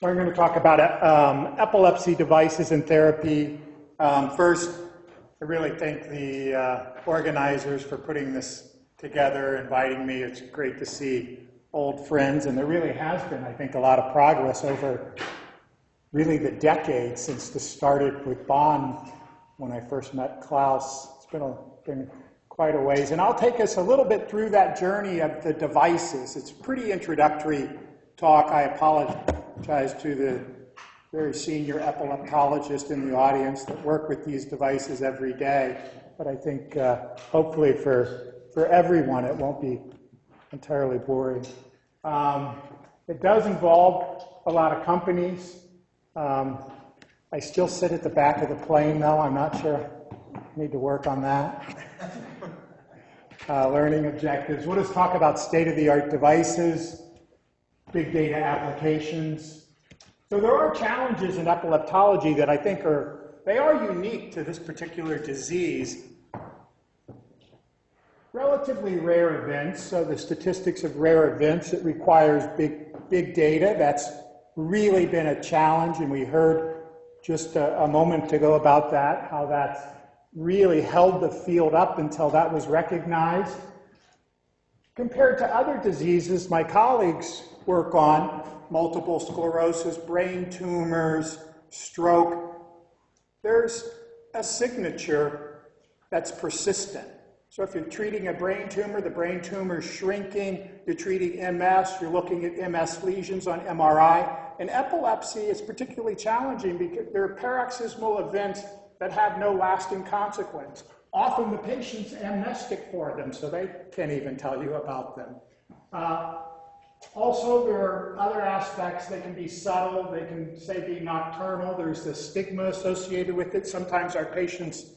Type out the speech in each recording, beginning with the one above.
We're going to talk about epilepsy devices and therapy. First, I really thank the organizers for putting this together, inviting me. It's great to see old friends, and there really has been, I think, a lot of progress over really the decades since this started with Bonn when I first met Klaus. It's been quite a ways, and I'll take us a little bit through that journey of the devices. It's a pretty introductory talk. I apologize to the very senior epileptologists in the audience that work with these devices every day, but I think hopefully for everyone it won't be entirely boring. It does involve a lot of companies. I still sit at the back of the plane though. I'm not sure. I need to work on that. Learning objectives. We'll just talk about state-of-the-art devices, big data applications. So there are challenges in epileptology that I think are unique to this particular disease. Relatively rare events, so the statistics of rare events, it requires big data. That's really been a challenge, and we heard just a moment ago about that, how that's really held the field up until that was recognized. Compared to other diseases my colleagues work on, multiple sclerosis, brain tumors, stroke, there's a signature that's persistent. So if you're treating a brain tumor, the brain tumor is shrinking, you're treating MS, you're looking at MS lesions on MRI. In epilepsy, it's particularly challenging because there are paroxysmal events that have no lasting consequence. Often the patient's amnestic for them, so they can't even tell you about them. Also, there are other aspects. They can be subtle. They can, say, be nocturnal. There's the stigma associated with it. Sometimes our patients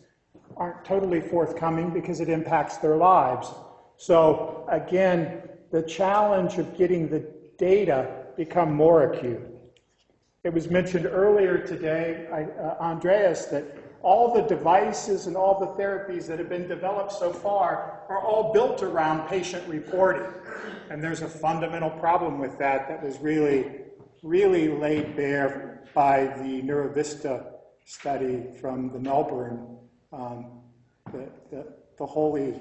aren't totally forthcoming because it impacts their lives. So, again, the challenge of getting the data become more acute. It was mentioned earlier today, Andreas, that all the devices and all the therapies that have been developed so far are all built around patient reporting. And there's a fundamental problem with that that was really laid bare by the NeuroVista study from the Melbourne, the holy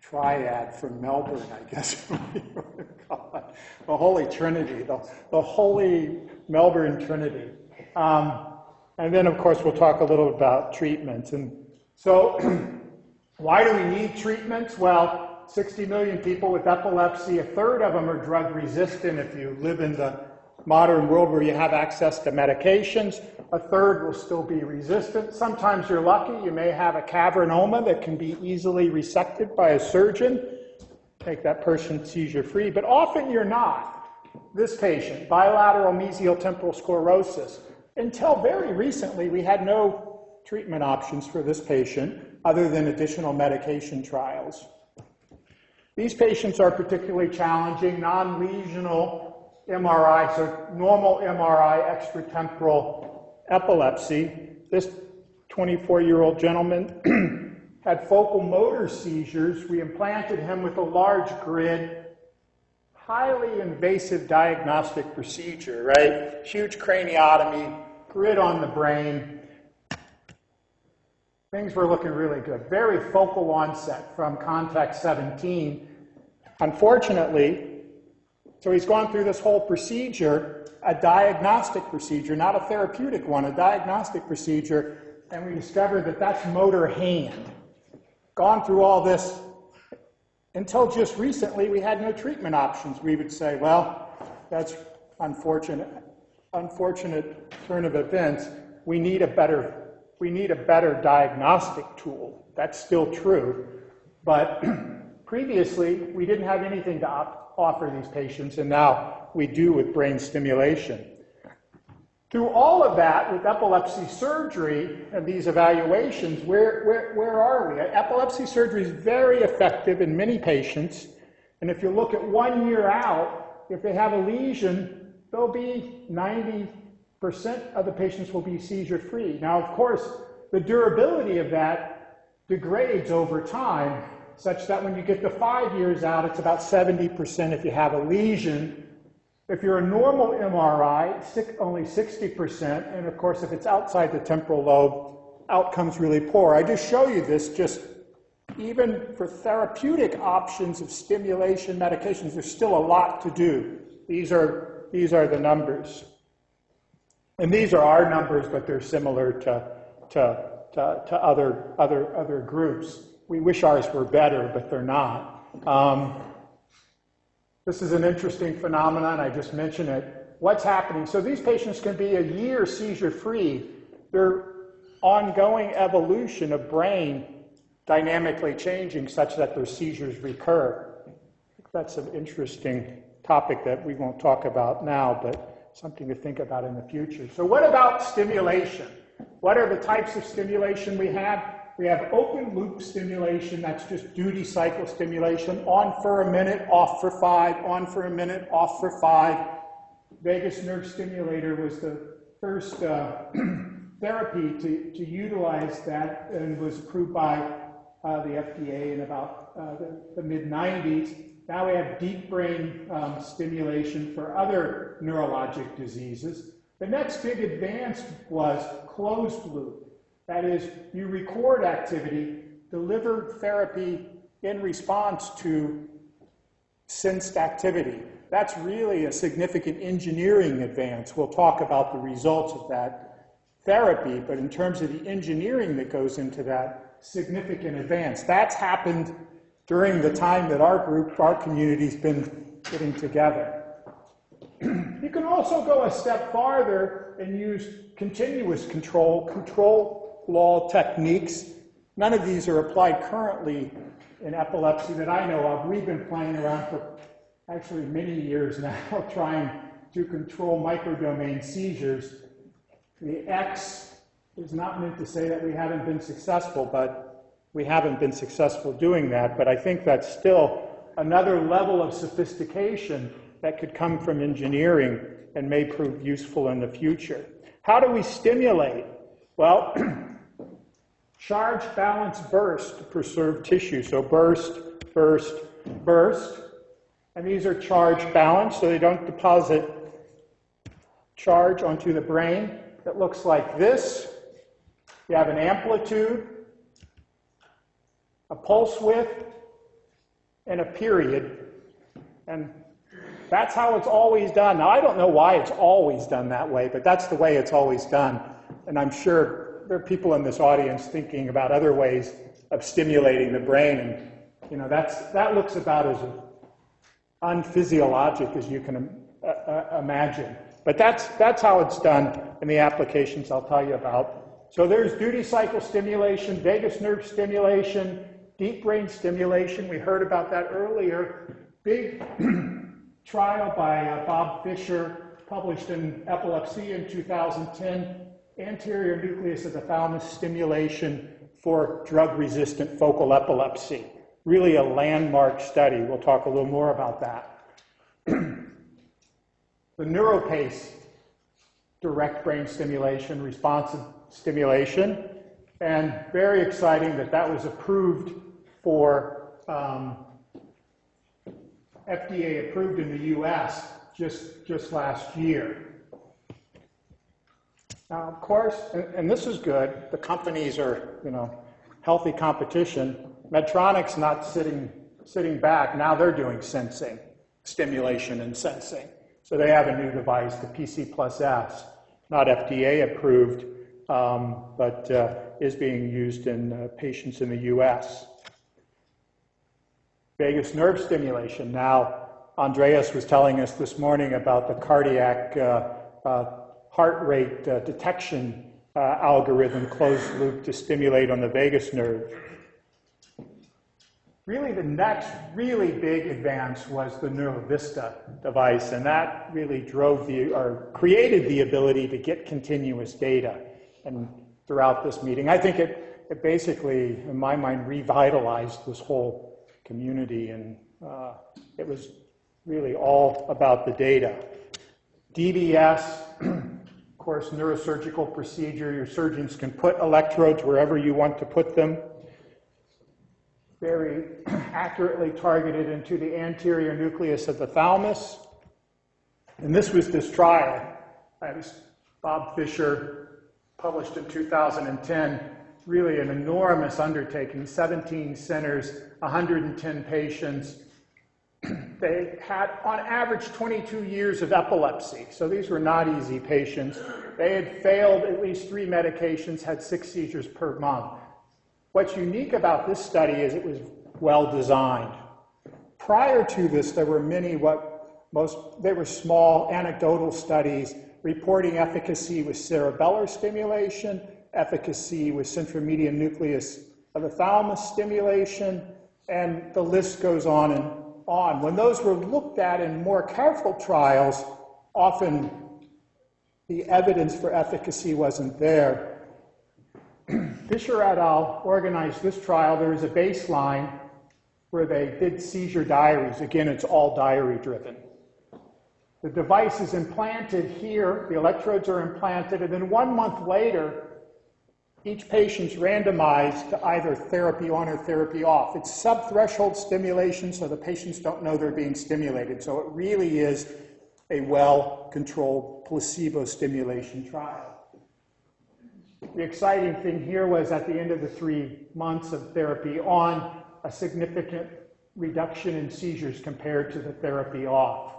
triad from Melbourne, I guess you want to call it. The Holy Trinity, the Holy Melbourne Trinity. And then, of course, we'll talk a little about treatments. And so, why do we need treatments? Well, 60 million people with epilepsy, a third of them are drug resistant. If you live in the modern world where you have access to medications, a third will still be resistant. Sometimes you're lucky. You may have a cavernoma that can be easily resected by a surgeon, make that person seizure-free, but often you're not. This patient, bilateral mesial temporal sclerosis. Until very recently, we had no treatment options for this patient other than additional medication trials. These patients are particularly challenging. Non-lesional MRI, so normal MRI, extratemporal epilepsy. This 24-year-old gentleman had focal motor seizures. We implanted him with a large grid, highly invasive diagnostic procedure, right? Huge craniotomy, grid on the brain. Things were looking really good. Very focal onset from contact 17. Unfortunately, so he's gone through this whole procedure, a diagnostic procedure, not a therapeutic one, a diagnostic procedure, and we discovered that that's motor hand. Gone through all this. Until just recently, we had no treatment options. We would say, well, that's unfortunate turn of events. We need a better diagnostic tool. That's still true. But previously, we didn't have anything to offer these patients, and now we do with brain stimulation. Through all of that, with epilepsy surgery and these evaluations, where are we? Epilepsy surgery is very effective in many patients, and if you look at 1 year out, if they have a lesion, they'll be 90% of the patients will be seizure-free. Now, of course, the durability of that degrades over time, such that when you get to 5 years out, it's about 70% if you have a lesion. If you're a normal MRI, only 60%, and of course if it's outside the temporal lobe, outcomes really poor. I just show you this just even for therapeutic options of stimulation medications, there's still a lot to do. These are the numbers. And these are our numbers, but they're similar to other groups. We wish ours were better, but they're not. This is an interesting phenomenon. I just mentioned it. What's happening? So these patients can be a year seizure-free. Their ongoing evolution of brain dynamically changing such that their seizures recur. That's an interesting topic that we won't talk about now, but something to think about in the future. So what about stimulation? What are the types of stimulation we have? We have open loop stimulation, that's just duty cycle stimulation, on for a minute, off for 5, on for a minute, off for 5. Vagus nerve stimulator was the first therapy to utilize that and was approved by the FDA in about the mid-90s. Now we have deep brain stimulation for other neurologic diseases. The next big advance was closed loop. That is, you record activity, deliver therapy in response to sensed activity. That's really a significant engineering advance. We'll talk about the results of that therapy, but in terms of the engineering that goes into that, significant advance. That's happened during the time that our group, our community's been getting together. You can also go a step farther and use continuous control law techniques. None of these are applied currently in epilepsy that I know of. We've been playing around for actually many years now trying to control microdomain seizures. The X is not meant to say that we haven't been successful, but we haven't been successful doing that. But I think that's still another level of sophistication that could come from engineering and may prove useful in the future. How do we stimulate? Well, charge, balance, burst to preserve tissue. So burst, burst, burst. And these are charge balanced, so they don't deposit charge onto the brain. It looks like this. You have an amplitude, a pulse width, and a period. And that's how it's always done. Now, I don't know why it's always done that way, but that's the way it's always done. And I'm sure there are people in this audience thinking about other ways of stimulating the brain. And, you know, that looks about as unphysiologic as you can imagine. But that's how it's done in the applications I'll tell you about. So there's duty cycle stimulation, vagus nerve stimulation, deep brain stimulation. We heard about that earlier. Big trial by Bob Fisher, published in Epilepsy in 2010, anterior nucleus of the thalamus stimulation for drug-resistant focal epilepsy. Really a landmark study. We'll talk a little more about that. The NeuroPace, direct brain stimulation, responsive stimulation, and very exciting that that was approved for FDA approved in the US just last year. Now, of course, and this is good, the companies are, you know, healthy competition. Medtronic's not sitting back. Now they're doing sensing, stimulation and sensing. So they have a new device, the PC+S, not FDA approved, but is being used in patients in the US. Vagus nerve stimulation. Now, Andreas was telling us this morning about the cardiac heart rate detection algorithm, closed loop, to stimulate on the vagus nerve. Really, the next really big advance was the NeuroVista device, and that really created the ability to get continuous data. And throughout this meeting, I think it basically, in my mind, revitalized this whole community, and it was really all about the data. DBS, of course, neurosurgical procedure. Your surgeons can put electrodes wherever you want to put them. Very accurately targeted into the anterior nucleus of the thalamus. And this was this trial. It was Bob Fisher, published in 2010. Really an enormous undertaking, 17 centers, 110 patients. They had, on average, 22 years of epilepsy, so these were not easy patients. They had failed at least 3 medications, had 6 seizures per month. What's unique about this study is it was well designed. Prior to this, there were many they were small anecdotal studies reporting efficacy with cerebellar stimulation, efficacy with centromedian nucleus of the thalamus stimulation, and the list goes on and on. When those were looked at in more careful trials, often the evidence for efficacy wasn't there. Fisher et al. Organized this trial. There was a baseline where they did seizure diaries. Again, it's all diary driven. The device is implanted here, the electrodes are implanted, and then 1 month later, each patient's randomized to either therapy on or therapy off. It's sub-threshold stimulation, so the patients don't know they're being stimulated. So it really is a well-controlled placebo stimulation trial. The exciting thing here was at the end of the 3 months of therapy on, a significant reduction in seizures compared to the therapy off.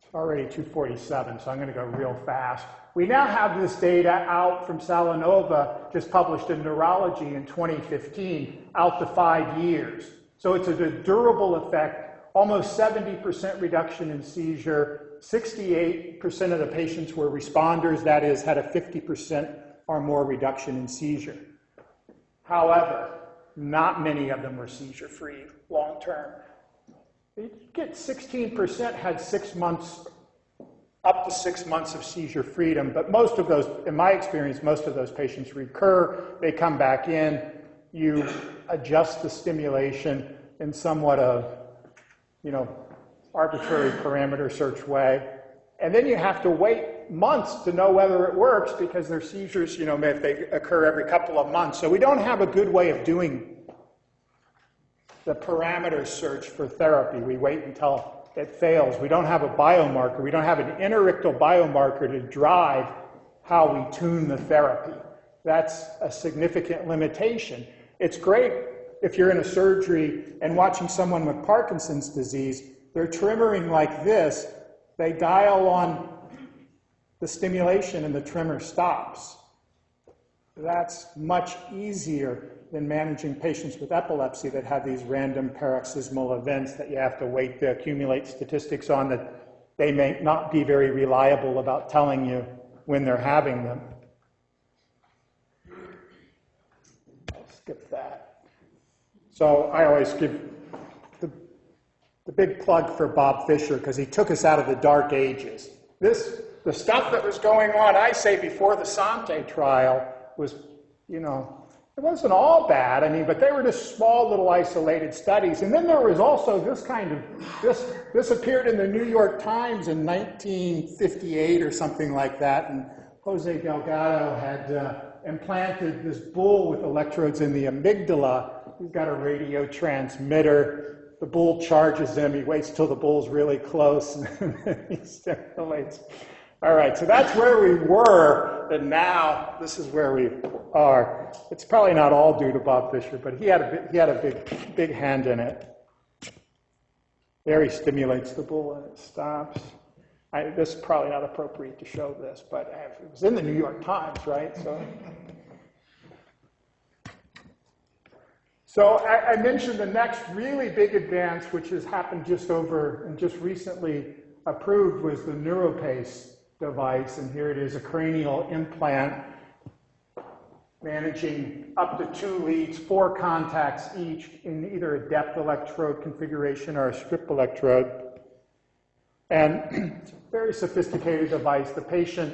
It's already 2:47, so I'm going to go real fast. We now have this data out from Salanova, just published in Neurology in 2015, out to 5 years. So it's a durable effect, almost 70% reduction in seizure, 68% of the patients were responders, that is, had a 50% or more reduction in seizure. However, not many of them were seizure-free long-term. You get 16% had 6 months, up to 6 months of seizure freedom, but most of those, in my experience, most of those patients recur, they come back in, you adjust the stimulation in somewhat of, arbitrary parameter search way, and then you have to wait months to know whether it works because their seizures, if they occur every couple of months. So we don't have a good way of doing the parameter search for therapy. We wait until it fails. We don't have a biomarker. We don't have an interictal biomarker to drive how we tune the therapy. That's a significant limitation. It's great if you're in a surgery and watching someone with Parkinson's disease, they're tremoring like this, they dial on the stimulation and the tremor stops. That's much easier than managing patients with epilepsy that have these random paroxysmal events that you have to wait to accumulate statistics on that they may not be very reliable about telling you when they're having them. I'll skip that. So I always give the big plug for Bob Fisher because he took us out of the dark ages. The stuff that was going on, I say, before the SANTE trial was, it wasn't all bad, but they were just small little isolated studies. And then there was also this appeared in the New York Times in 1958 or something like that, and Jose Delgado had implanted this bull with electrodes in the amygdala. He's got a radio transmitter. The bull charges him. He waits till the bull's really close, and then he stimulates. All right, so that's where we were, and now this is where we are. It's probably not all due to Bob Fisher, but he had a big hand in it. There he stimulates the bull, and it stops. This is probably not appropriate to show this, but it was in the New York Times, right? So I mentioned the next really big advance, which has happened just recently approved, was the NeuroPace device, and here it is, a cranial implant managing up to 2 leads, 4 contacts each in either a depth electrode configuration or a strip electrode. And it's a very sophisticated device. The patient,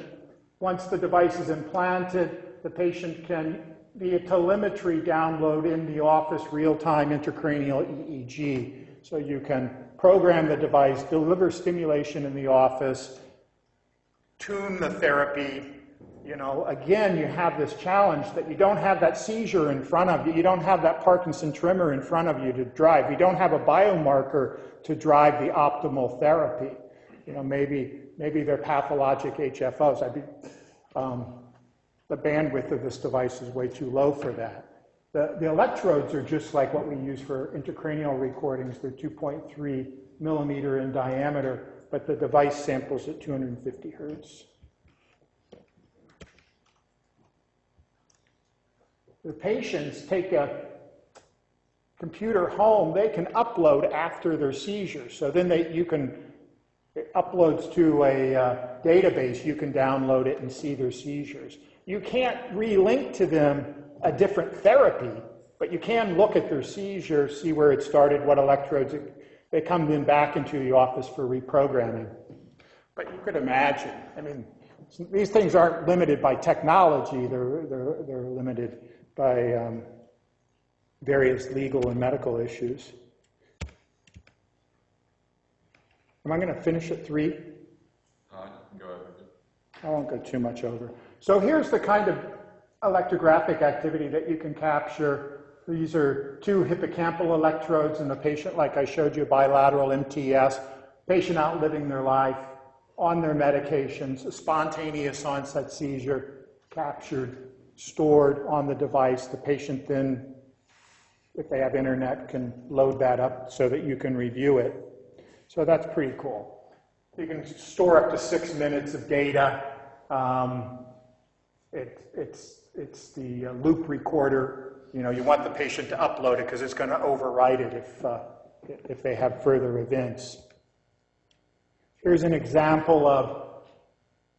once the device is implanted, the patient can via telemetry download in the office real-time intracranial EEG. So you can program the device, deliver stimulation in the office, tune the therapy, you know, again, you have this challenge that you don't have that seizure in front of you. You don't have that Parkinson tremor in front of you to drive. You don't have a biomarker to drive the optimal therapy. You know, maybe they're pathologic HFOs. The bandwidth of this device is way too low for that. The electrodes are just like what we use for intracranial recordings. They're 2.3 millimeter in diameter, but the device samples at 250 hertz. The patients take a computer home, they can upload after their seizure. So then it uploads to a database, you can download it and see their seizures. You can't relink to them a different therapy, but you can look at their seizure, see where it started, what electrodes, they come then back into the office for reprogramming. But you could imagine, I mean, these things aren't limited by technology, they're limited by various legal and medical issues. Am I going to finish at 3? Go ahead. I won't go too much over. So here's the kind of electrographic activity that you can capture. These are 2 hippocampal electrodes in a patient, like I showed you, bilateral MTS, patient out living their life, on their medications, a spontaneous onset seizure, captured, stored on the device. The patient then, if they have internet, can load that up so that you can review it. So that's pretty cool. You can store up to 6 minutes of data. It's the loop recorder. You know, you want the patient to upload it because it's going to overwrite it if they have further events. Here's an example of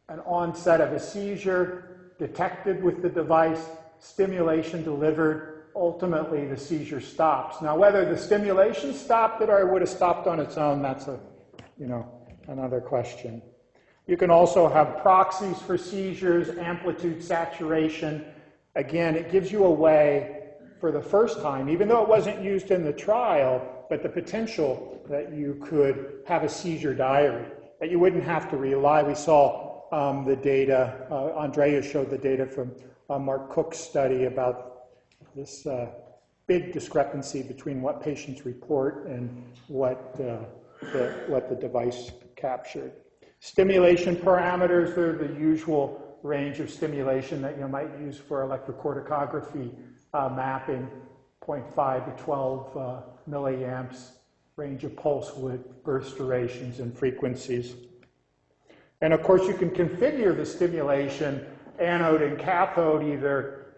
an onset of a seizure detected with the device, stimulation delivered, ultimately the seizure stops. Now, whether the stimulation stopped it or it would have stopped on its own, that's another question. You can also have proxies for seizures, amplitude saturation. Again, it gives you a way for the first time, even though it wasn't used in the trial, but the potential that you could have a seizure diary, that you wouldn't have to rely. We saw the data, Andrea showed the data from Mark Cook's study about this big discrepancy between what patients report and what the device captured. Stimulation parameters, they're the usual range of stimulation that you might use for electrocorticography mapping, 0.5 to 12 milliamps, range of pulse width, burst durations, and frequencies. And of course, you can configure the stimulation, anode and cathode, either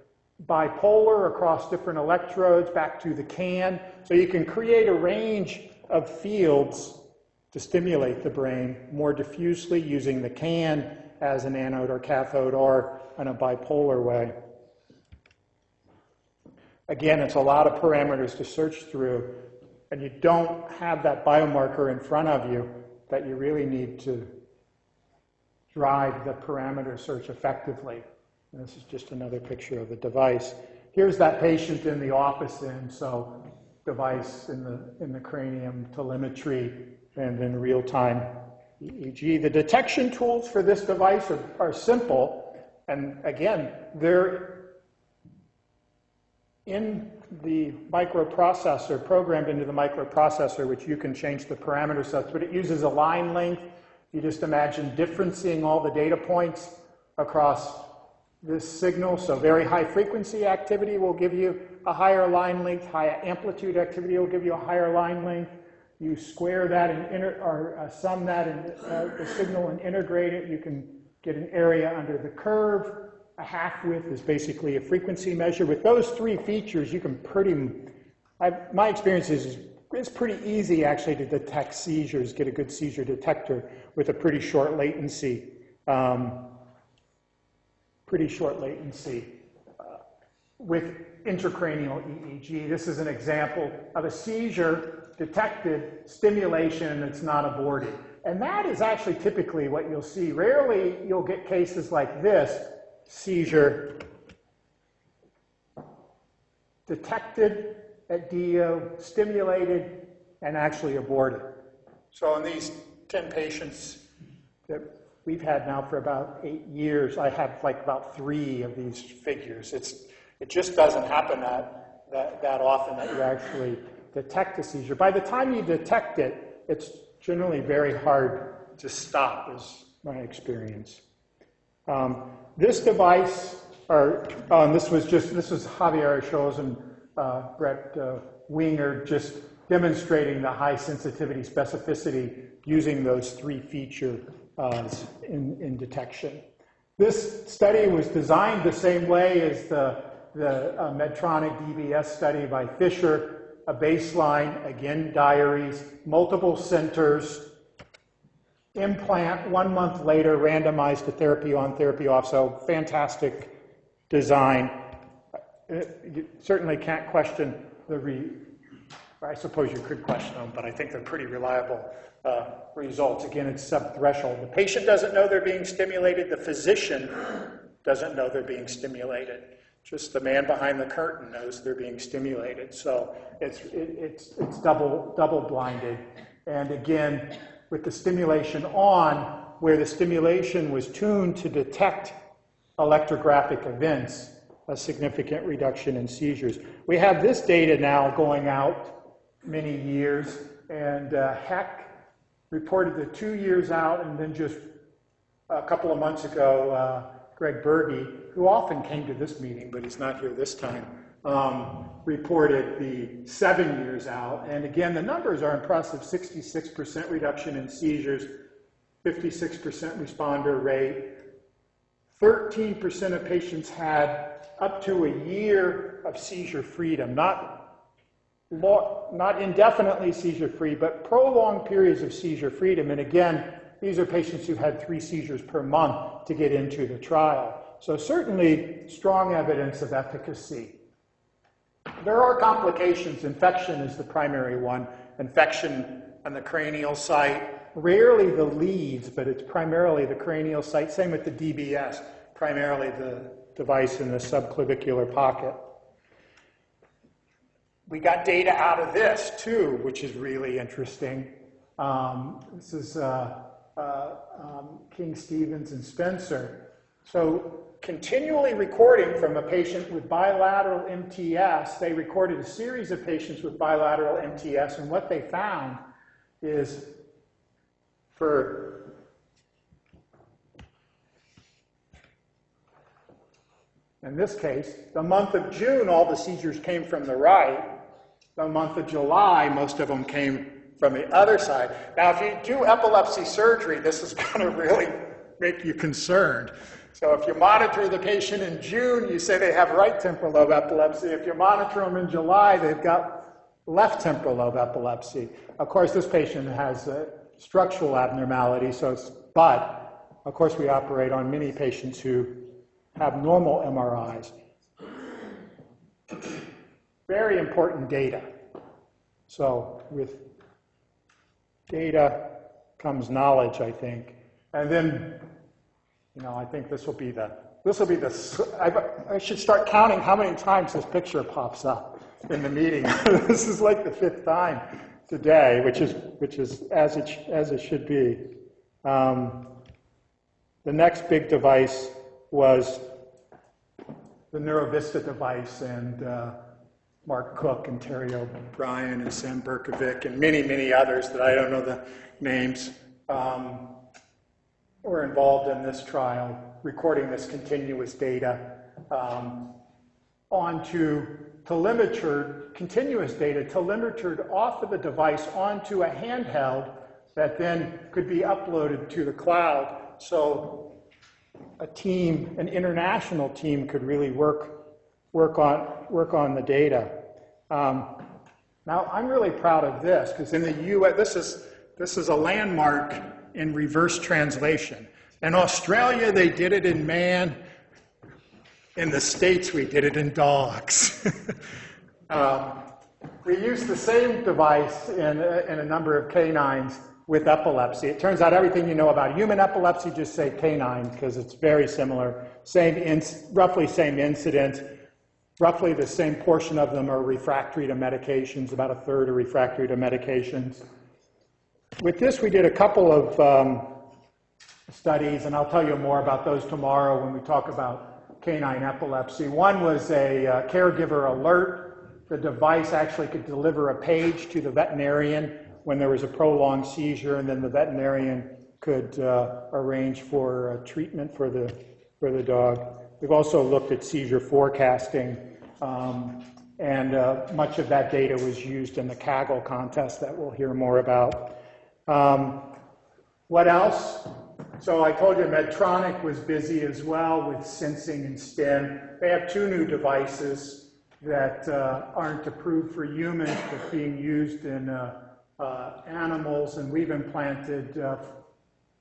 bipolar across different electrodes back to the can. So you can create a range of fields to stimulate the brain more diffusely using the can as an anode or cathode or in a bipolar way. Again, it's a lot of parameters to search through, and you don't have that biomarker in front of you that you really need to drive the parameter search effectively. And this is just another picture of the device. Here's that patient in the office then, so device in the cranium, telemetry, and then real-time EEG. The detection tools for this device are simple, and again, they're in the microprocessor, programmed into the microprocessor, which you can change the parameter sets, but it uses a line length. You just imagine differencing all the data points across this signal. So very high frequency activity will give you a higher line length, high amplitude activity will give you a higher line length. You square that and sum that in the signal and integrate it. You can get an area under the curve. A half width is basically a frequency measure. With those 3 features, you can my experience is it's pretty easy actually to detect seizures, get a good seizure detector with a pretty short latency. With intracranial EEG. This is an example of a seizure detected, stimulation, and it's not aborted. And that is actually typically what you'll see. Rarely you'll get cases like this, seizure detected at DO, stimulated, and actually aborted. So in these 10 patients that we've had now for about 8 years. I have like about 3 of these figures. It just doesn't happen that often that you actually detect a seizure. By the time you detect it, it's generally very hard to stop, is my experience. This device, this was Javier Scholes and Brett Winger just demonstrating the high sensitivity specificity using those 3 features in detection. This study was designed the same way as the Medtronic DBS study by Fisher, a baseline, again, diaries, multiple centers, implant, 1 month later, randomized to therapy on, therapy off, so fantastic design. You certainly can't question I suppose you could question them, but I think they're pretty reliable results. Again, it's subthreshold. The patient doesn't know they're being stimulated. The physician doesn't know they're being stimulated. Just the man behind the curtain knows they're being stimulated. So it's double blinded. And again, with the stimulation on, where the stimulation was tuned to detect electrographic events, a significant reduction in seizures. We have this data now going out many years, and Heck reported the 2 years out, and then just a couple of months ago, Greg Berge, who often came to this meeting, but he's not here this time, reported the 7 years out. And again, the numbers are impressive: 66% reduction in seizures, 56% responder rate. 13% of patients had up to a year of seizure freedom, not indefinitely seizure-free, but prolonged periods of seizure freedom. And again, these are patients who had 3 seizures per month to get into the trial. So certainly strong evidence of efficacy. There are complications. Infection is the primary one. Infection on the cranial site, rarely the leads, but it's primarily the cranial site. Same with the DBS, primarily the device in the subclavicular pocket. We got data out of this too, which is really interesting. This is King, Stevens, and Spencer. So continually recording from a patient with bilateral MTS, they recorded a series of patients with bilateral MTS, and what they found is in this case, the month of June, all the seizures came from the right. The month of July, most of them came from the other side. Now, if you do epilepsy surgery, this is going to really make you concerned. So if you monitor the patient in June, you say they have right temporal lobe epilepsy. If you monitor them in July, they've got left temporal lobe epilepsy. Of course, this patient has a structural abnormality, but of course we operate on many patients who have normal MRIs. Very important data. So with data comes knowledge, I think. And then, I think this will be the, I should start counting how many times this picture pops up in the meeting. This is like the 5th time today, which is as it should be. The next big device was the NeuroVista device, and Mark Cook and Terry O'Brien and Sam Berkovic and many, many others that I don't know the names were involved in this trial, recording this continuous data onto continuous data telemetered off of the device onto a handheld that then could be uploaded to the cloud. So an international team could really work on the data. Now, I'm really proud of this because in the U.S., this is a landmark in reverse translation. In Australia, they did it in man. In the States, we did it in dogs. We used the same device in a number of canines with epilepsy. It turns out everything you know about human epilepsy, just say canine, because it's very similar. Roughly same incidence. Roughly the same portion of them are refractory to medications, about a third are refractory to medications. With this, we did a couple of studies, and I'll tell you more about those tomorrow when we talk about canine epilepsy. One was a caregiver alert. The device actually could deliver a page to the veterinarian when there was a prolonged seizure, and then the veterinarian could arrange for treatment for the dog. We've also looked at seizure forecasting, and much of that data was used in the Kaggle contest that we'll hear more about. What else? So I told you Medtronic was busy as well with sensing and stim. They have 2 new devices that aren't approved for humans, but being used in animals, and we've implanted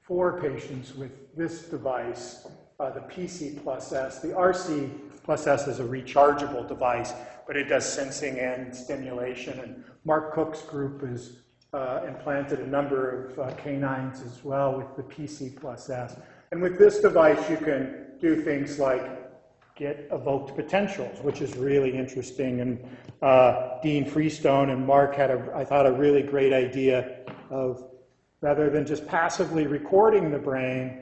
4 patients with this device, the PC+S. The RC+S is a rechargeable device, but it does sensing and stimulation, and Mark Cook's group has implanted a number of canines as well with the PC+S. And with this device, you can do things like get evoked potentials, which is really interesting. And Dean Freestone and Mark had, I thought, a really great idea of, rather than just passively recording the brain,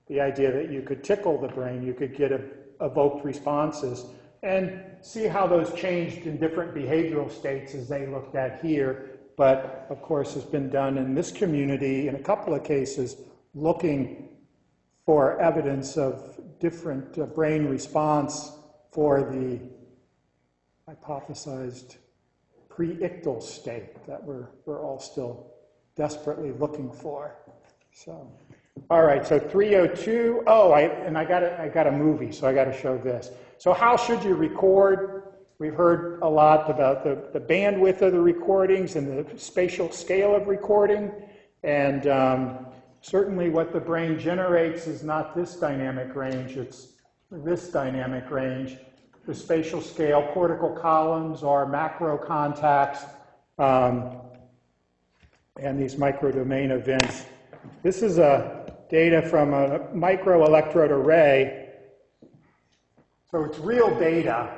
the idea that you could tickle the brain, you could get evoked responses, and see how those changed in different behavioral states as they looked at here. But, of course, has been done in this community in a couple of cases, looking for evidence of different brain response for the hypothesized pre-ictal state that we're all still desperately looking for. So, all right, so 302. Oh, I got a movie, so I got to show this. So how should you record? We've heard a lot about the bandwidth of the recordings and the spatial scale of recording, and certainly what the brain generates is not this dynamic range, it's this dynamic range. The spatial scale, cortical columns are macro contacts, and these microdomain events. This is data from a microelectrode array. So it's real data,